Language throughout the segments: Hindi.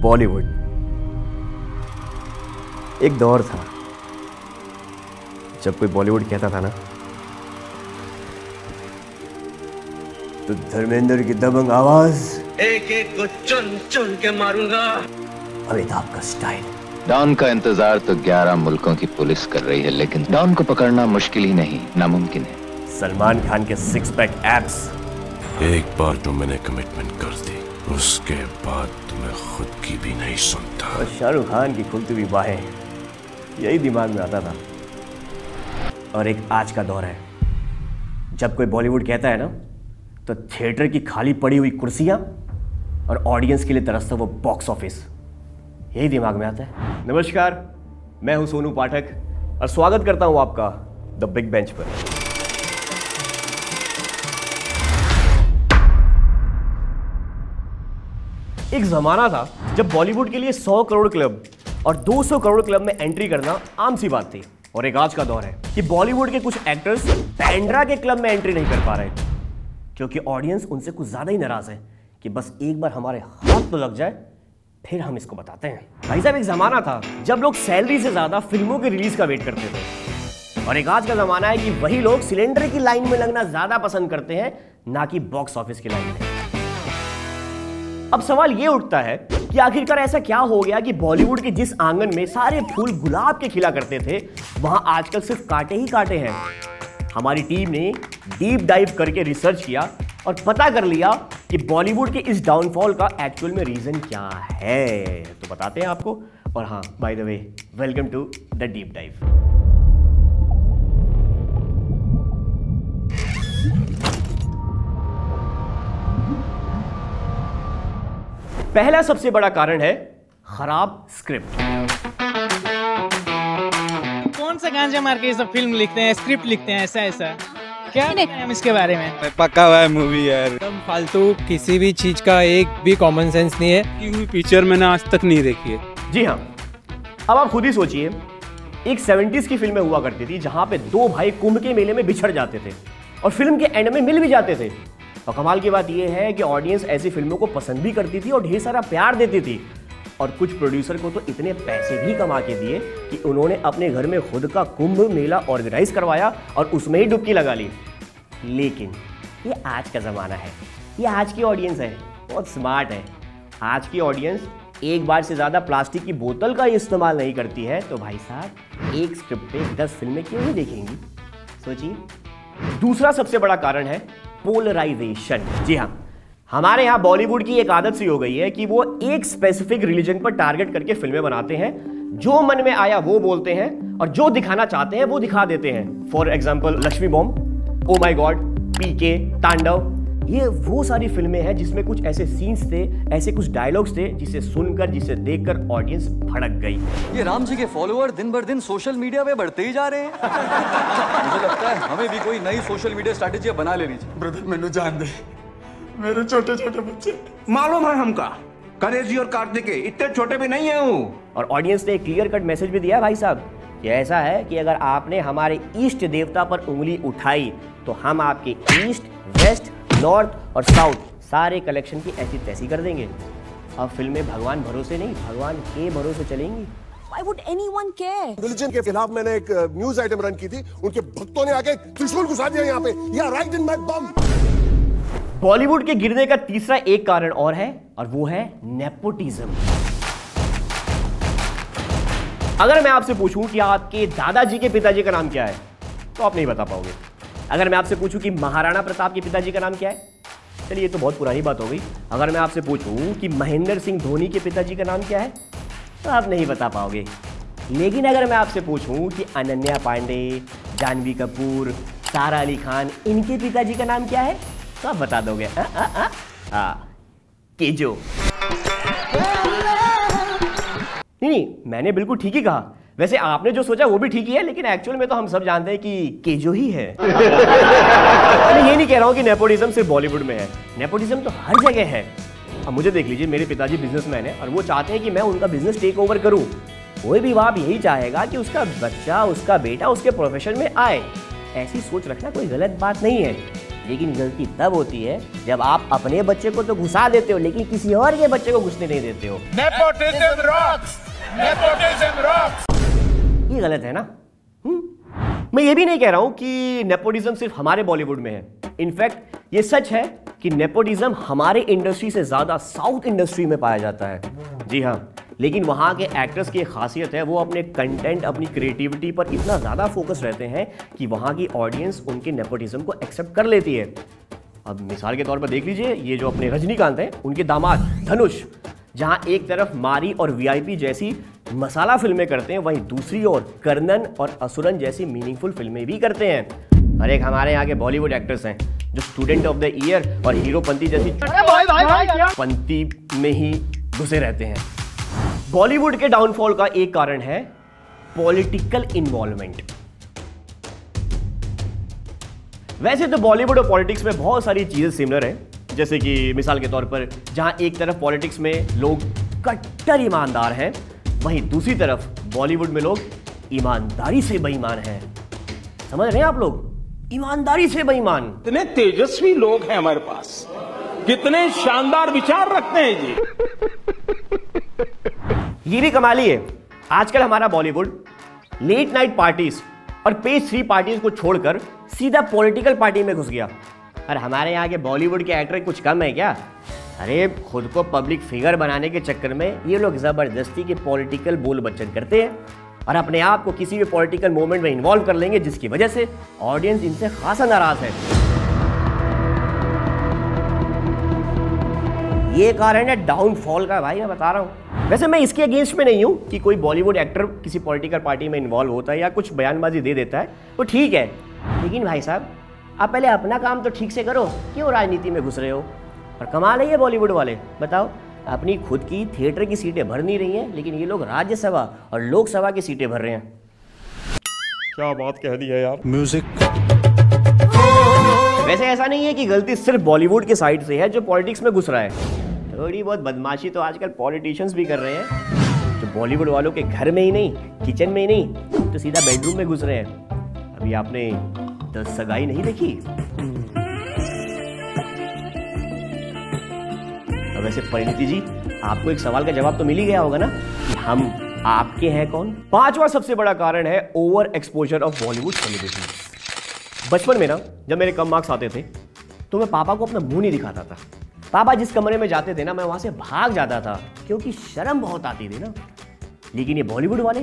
बॉलीवुड एक दौर था जब कोई बॉलीवुड कहता था ना तो धर्मेंद्र की दबंग आवाज, एक एक को चुन चुन के मारूंगा, अमिताभ का स्टाइल। डॉन का इंतजार तो 11 मुल्कों की पुलिस कर रही है, लेकिन डॉन को पकड़ना मुश्किल ही नहीं, नामुमकिन है। सलमान खान के 6 पैक एब्स। एक बार तो मैंने कमिटमेंट कर दी, उसके बाद तो मैं खुद की भी नहीं सुनता। और शाहरुख खान की खुलती हुई बाहें, यही दिमाग में आता था। और एक आज का दौर है जब कोई बॉलीवुड कहता है ना तो थिएटर की खाली पड़ी हुई कुर्सियां और ऑडियंस के लिए तरसता वो बॉक्स ऑफिस, यही दिमाग में आता है। नमस्कार, मैं हूं सोनू पाठक और स्वागत करता हूं आपका द बिग बेंच पर। एक जमाना था जब बॉलीवुड के लिए 100 करोड़ क्लब और 200 करोड़ क्लब में एंट्री करना आम सी बात थी। और एक आज का दौर है कि बॉलीवुड के कुछ एक्टर्स पैंड्रा के क्लब में एंट्री नहीं कर पा रहे क्योंकि ऑडियंस उनसे कुछ ज्यादा ही नाराज है कि बस एक बार हमारे हाथ तो लग जाए फिर हम इसको बताते हैं। भाई साहब, एक जमाना था जब लोग सैलरी से ज्यादा फिल्मों के रिलीज का वेट करते थे और एक आज का जमाना है कि वही लोग सिलेंडर की लाइन में लगना ज्यादा पसंद करते हैं, ना कि बॉक्स ऑफिस की लाइन में। अब सवाल यह उठता है कि आखिरकार ऐसा क्या हो गया कि बॉलीवुड के जिस आंगन में सारे फूल गुलाब के खिला करते थे वहां आजकल सिर्फ कांटे ही कांटे हैं। हमारी टीम ने डीप डाइव करके रिसर्च किया और पता कर लिया कि बॉलीवुड के इस डाउनफॉल का एक्चुअल में रीजन क्या है, तो बताते हैं आपको। और हाँ, by the way, welcome to the deep dive. पहला सबसे बड़ा कारण है खराब स्क्रिप्ट। कौन सा गांजा मार के ये सब फिल्म लिखते हैं, स्क्रिप्ट लिखते हैं, ऐसा क्या बताएं हम इसके बारे में? पक्का हुआ है मूवी यार, एकदम फालतू, किसी भी चीज का एक भी कॉमन सेंस नहीं है। की हुई पिक्चर मैंने आज तक नहीं देखी है। जी हाँ, अब आप खुद ही सोचिए, एक 70s की फिल्में हुआ करती थी जहां पे दो भाई कुंभ के मेले में बिछड़ जाते थे और फिल्म के एंड में मिल भी जाते थे। और कमाल की बात यह है कि ऑडियंस ऐसी फिल्मों को पसंद भी करती थी और ढेर सारा प्यार देती थी। और कुछ प्रोड्यूसर को तो इतने पैसे भी कमा के दिए कि उन्होंने अपने घर में खुद का कुंभ मेला ऑर्गेनाइज करवाया और उसमें ही डुबकी लगा ली। लेकिन ये आज का ज़माना है, ये आज की ऑडियंस है, बहुत स्मार्ट है। आज की ऑडियंस एक बार से ज़्यादा प्लास्टिक की बोतल का इस्तेमाल नहीं करती है, तो भाई साहब एक स्क्रिप्ट पे 10 फिल्में क्यों नहीं देखेंगी, सोचिए। दूसरा सबसे बड़ा कारण है पोलराइजेशन। जी हाँ, हमारे यहाँ बॉलीवुड की एक आदत सी हो गई है कि वो एक स्पेसिफिक रिलीजन पर टारगेट करके फिल्में बनाते हैं। जो मन में आया वो बोलते हैं और जो दिखाना चाहते हैं वो दिखा देते हैं। For example Laxmi bomb, oh my god, PK, Tandav, ये वो सारी फिल्में हैं जिसमें कुछ ऐसे सीन्स थे, ऐसे कुछ डायलॉग्स थे जिसे सुनकर, जिसे देखकर ऑडियंस भड़क गई। ये राम जी के फॉलोअर दिन भर दिन सोशल मीडिया पे बढ़ते ही जा रहे हैं। मुझे लगता है हमें भी कोई नई सोशल मीडिया स्ट्रैटेजी बना लेनी चाहिए। ब्रदर, मैंने जान दे, मेरे छोटे छोटे बच्चे मालूम है हमका, करेजी और कार्तिके इतने छोटे भी नहीं है वो। और ऑडियंस ने एक क्लियर कट मैसेज भी दिया भाई साहब, ये ऐसा है कि अगर आपने हमारे इष्ट देवता पर उंगली उठाई तो हम आपके ईस्ट, वेस्ट, नॉर्थ और साउथ सारे कलेक्शन की ऐसी तैसी कर देंगे। अब फिल्में भगवान भरोसे नहीं, भगवान के भरोसे चलेंगी। Why would anyone care? Religion के खिलाफ मैंने एक न्यूज आइटम रन की थी, उनके भक्तों ने आके त्रिशूल घुसा दिया यहाँ पे, या राइट इन माय बम। बॉलीवुड के गिरने का तीसरा एक कारण और है और वो है नेपोटिज्म। अगर मैं आपसे पूछूं कि आपके दादाजी के पिताजी का नाम क्या है तो आप नहीं बता पाओगे। अगर मैं आपसे पूछूं कि महाराणा प्रताप के पिताजी का नाम क्या है, चलिए ये तो बहुत पुरानी बात हो गई। अगर मैं आपसे पूछूं कि महेंद्र सिंह धोनी के पिताजी का नाम क्या है तो आप नहीं बता पाओगे। लेकिन अगर मैं आपसे पूछूं कि अनन्या पांडे, जानवी कपूर, सारा अली खान, इनके पिताजी का नाम क्या है तो आप बता दोगे। केजो। नहीं, मैंने बिल्कुल ठीक ही कहा। वैसे आपने जो सोचा वो भी ठीक ही है, लेकिन एक्चुअल में तो हम सब जानते हैं कि केजो ही है। मैं ये नहीं कह रहा हूँ कि नेपोटिज्म सिर्फ बॉलीवुड में है, नेपोटिज्म तो हर जगह है। अब मुझे देख लीजिए, मेरे पिताजी बिजनेसमैन है और वो चाहते हैं कि मैं उनका बिजनेस टेक ओवर करूँ। कोई भी बाप यही चाहेगा कि उसका बच्चा, उसका बेटा उसके प्रोफेशन में आए। ऐसी सोच रखना कोई गलत बात नहीं है, लेकिन गलती तब होती है जब आप अपने बच्चे को तो घुसा देते हो लेकिन किसी और के बच्चे को घुसने नहीं देते हो। Nepotism rocks! Nepotism rocks! ये गलत है ना? मैं ये भी नहीं कह रहा हूं कि नेपोटिज्म सिर्फ हमारे बॉलीवुड में है। इनफैक्ट ये सच है कि नेपोटिज्म हमारे इंडस्ट्री से ज्यादा साउथ इंडस्ट्री में पाया जाता है। जी हाँ, लेकिन वहाँ के एक्टर्स की एक खासियत है, वो अपने कंटेंट, अपनी क्रिएटिविटी पर इतना ज़्यादा फोकस रहते हैं कि वहाँ की ऑडियंस उनके नेपोटिज्म को एक्सेप्ट कर लेती है। अब मिसाल के तौर पर देख लीजिए, ये जो अपने रजनीकांत हैं, उनके दामाद धनुष, जहाँ एक तरफ मारी और वीआईपी जैसी मसाला फिल्में करते हैं, वहीं दूसरी ओर कर्णन और असुरन जैसी मीनिंगफुल फिल्में भी करते हैं। और एक हमारे यहाँ के बॉलीवुड एक्टर्स हैं जो स्टूडेंट ऑफ द ईयर और हीरो पंथी जैसी पंथी में ही घुसे रहते हैं। बॉलीवुड के डाउनफॉल का एक कारण है पॉलिटिकल इन्वॉल्वमेंट। वैसे तो बॉलीवुड और पॉलिटिक्स में बहुत सारी चीजें सिमिलर हैं, जैसे कि मिसाल के तौर पर जहां एक तरफ पॉलिटिक्स में लोग कट्टर ईमानदार हैं, वहीं दूसरी तरफ बॉलीवुड में लोग ईमानदारी से बेईमान हैं। समझ रहे हैं आप लोग? ईमानदारी से बेईमान। कितने तेजस्वी लोग हैं हमारे पास, कितने शानदार विचार रखते हैं जी। ये भी कमाली है, आजकल हमारा बॉलीवुड लेट नाइट पार्टीज और पेज 3 पार्टीज को छोड़कर सीधा पॉलिटिकल पार्टी में घुस गया। अरे हमारे यहाँ के बॉलीवुड के एक्टर कुछ कम है क्या? अरे खुद को पब्लिक फिगर बनाने के चक्कर में ये लोग जबरदस्ती के पॉलिटिकल बोल बच्चन करते हैं और अपने आप को किसी भी पॉलिटिकल मूवमेंट में इन्वॉल्व कर लेंगे, जिसकी वजह से ऑडियंस इनसे खासा नाराज है। ये कारण है डाउनफॉल का भाई, मैं बता रहा हूं। वैसे मैं इसके अगेंस्ट में नहीं हूं कि कोई बॉलीवुड एक्टर किसी पॉलिटिकल पार्टी में इन्वॉल्व होता है या कुछ बयानबाजी दे देता है, तो ठीक है, लेकिन भाई साहब आप पहले अपना काम तो ठीक से करो, क्यों राजनीति में घुस रहे हो? और कमाल है ये बॉलीवुड वाले, बताओ अपनी खुद की थिएटर की सीटें भर नहीं रही हैं, लेकिन ये लोग राज्यसभा और लोकसभा की सीटें भर रहे हैं। क्या बात कह दी है यार। म्यूजिक। वैसे ऐसा नहीं है कि गलती सिर्फ बॉलीवुड के साइड से है जो पॉलिटिक्स में घुस रहा है। थोड़ी बहुत बदमाशी तो आजकल पॉलिटिशियंस भी कर रहे हैं, जो बॉलीवुड वालों के घर में ही नहीं, किचन में ही नहीं, तो सीधा बेडरूम में घुस रहे हैं। अभी आपने 10 सगाई नहीं देखी? अब वैसे परिणीति जी, आपको एक सवाल का जवाब तो मिल ही गया होगा ना कि हम आपके हैं कौन? 5वां सबसे बड़ा कारण है over exposure of Bollywood celebrities. बचपन में ना जब मेरे कम मार्क्स आते थे तो मैं पापा को अपना मुंह नहीं दिखाता था। पापा जिस कमरे में जाते थे ना, मैं वहां से भाग जाता था क्योंकि शर्म बहुत आती थी ना। लेकिन ये बॉलीवुड वाले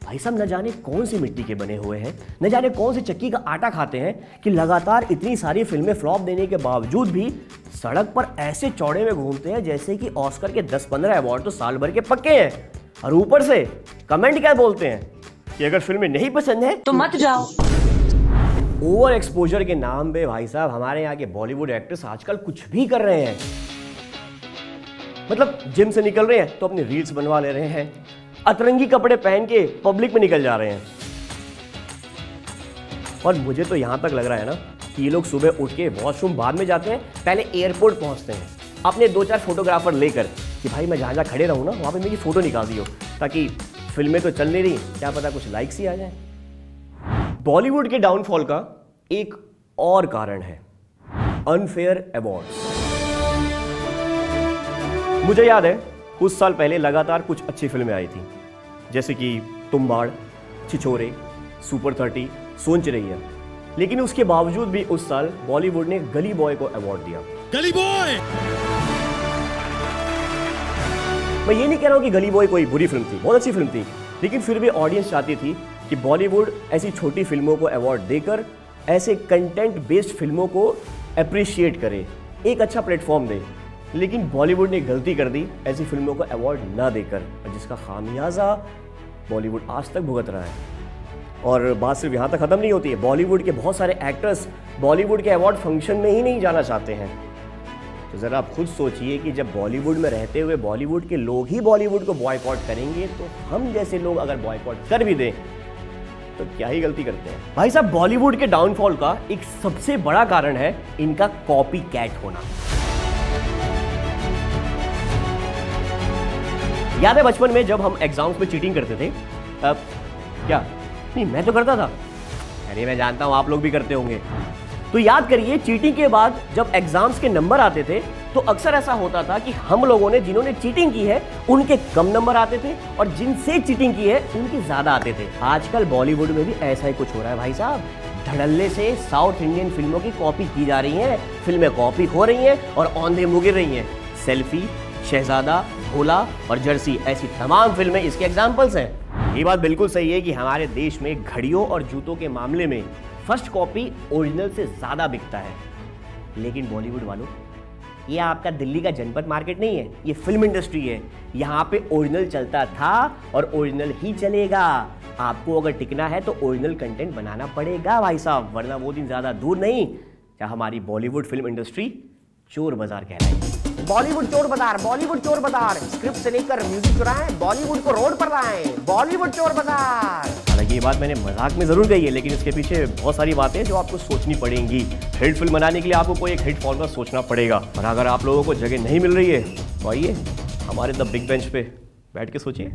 भाई साहब न जाने कौन सी मिट्टी के बने हुए हैं, न जाने कौन से चक्की का आटा खाते हैं कि लगातार इतनी सारी फिल्में फ्लॉप देने के बावजूद भी सड़क पर ऐसे चौड़े में घूमते हैं जैसे कि ऑस्कर के 10-15 अवार्ड तो साल भर के पक्के हैं। और ऊपर से कमेंट क्या बोलते हैं कि अगर फिल्में नहीं पसंद है तो मत जाओ। ओवर एक्सपोजर के नाम पे भाई साहब हमारे यहाँ के बॉलीवुड एक्टर्स आजकल कुछ भी कर रहे हैं। मतलब जिम से निकल रहे हैं तो अपनी रील्स बनवा ले रहे हैं, अतरंगी कपड़े पहन के पब्लिक में निकल जा रहे हैं। और मुझे तो यहां तक लग रहा है ना कि ये लोग सुबह उठ के वॉशरूम बाद में जाते हैं, पहले एयरपोर्ट पहुंचते हैं अपने 2-4 फोटोग्राफर लेकर कि भाई मैं जहां खड़े रहूं ना वहां पे मेरी फोटो निकाल दियो, ताकि फिल्में तो चल नहीं रही, क्या पता कुछ लाइक्स ही आ जाए। बॉलीवुड के डाउनफॉल का एक और कारण है अनफेयर अवार्ड्स। मुझे याद है कुछ साल पहले लगातार कुछ अच्छी फिल्में आई थी, जैसे कि तुम्बाड़, छिछोरे, सुपर 30, सोन चिरैया। लेकिन उसके बावजूद भी उस साल बॉलीवुड ने गली बॉय को अवार्ड दिया। गली बॉय! मैं ये नहीं कह रहा हूं कि गली बॉय कोई बुरी फिल्म थी, बहुत अच्छी फिल्म थी, लेकिन फिर भी ऑडियंस चाहती थी कि बॉलीवुड ऐसी छोटी फिल्मों को अवार्ड देकर ऐसे कंटेंट बेस्ड फिल्मों को अप्रिशिएट करे, एक अच्छा प्लेटफॉर्म दे। लेकिन बॉलीवुड ने गलती कर दी ऐसी फिल्मों को अवार्ड ना देकर, और जिसका खामियाजा बॉलीवुड आज तक भुगत रहा है। और बात सिर्फ यहाँ तक ख़त्म नहीं होती है, बॉलीवुड के बहुत सारे एक्टर्स बॉलीवुड के अवार्ड फंक्शन में ही नहीं जाना चाहते हैं। तो ज़रा आप खुद सोचिए कि जब बॉलीवुड में रहते हुए बॉलीवुड के लोग ही बॉलीवुड को बॉयकॉट करेंगे, तो हम जैसे लोग अगर बॉयकॉट कर भी दें तो क्या ही गलती करते हैं। भाई साहब बॉलीवुड के डाउनफॉल का एक सबसे बड़ा कारण है इनका कॉपी कैट होना। याद है बचपन में जब हम एग्जाम्स में चीटिंग करते थे, क्या नहीं मैं तो करता था, अरे मैं जानता हूं आप लोग भी करते होंगे। तो याद करिए, चीटिंग के बाद जब एग्जाम्स के नंबर आते थे तो अक्सर ऐसा होता था कि हम लोगों ने जिन्होंने चीटिंग की है उनके कम नंबर आते थे और जिनसे चीटिंग की है उनके ज्यादा आते थे। आजकल बॉलीवुड में भी ऐसा ही कुछ हो रहा है भाई साहब। धड़ल्ले से साउथ इंडियन फिल्मों की कॉपी की जा रही हैं, फिल्में कॉपी हो रही हैं और औंधे मुँह गिर रही हैं। सेल्फी, शहजादा, भोला और जर्सी ऐसी तमाम फिल्में इसके एग्जाम्पल्स हैं। ये बात बिल्कुल सही है कि हमारे देश में घड़ियों और जूतों के मामले में फर्स्ट कॉपी ओरिजिनल से ज्यादा बिकता है। लेकिन बॉलीवुड वालों, ये आपका दिल्ली का जनपद मार्केट नहीं है, ये फिल्म इंडस्ट्री है। यहाँ पे ओरिजिनल चलता था और ओरिजिनल ही चलेगा। आपको अगर टिकना है तो ओरिजिनल कंटेंट बनाना पड़ेगा भाई साहब, वरना वो दिन ज्यादा दूर नहीं जहाँ हमारी बॉलीवुड फिल्म इंडस्ट्री चोर बाजार कहलाएगी। बॉलीवुड चोर बाजार, बॉलीवुड चोर बाजार, स्क्रिप्ट से लेकर म्यूजिक चुराएं, बॉलीवुड को रोड पर लाएं, बॉलीवुड चोर बाजार। हालांकि ये बात मैंने मजाक में जरूर कही है, लेकिन इसके पीछे बहुत सारी बातें जो आपको सोचनी पड़ेंगी। हिट फिल्म बनाने के लिए आपको कोई एक हिट फॉर्मूला सोचना पड़ेगा, और अगर आप लोगों को जगह नहीं मिल रही है तो आइए हमारे द बिग बेंच पे बैठ के सोचिए।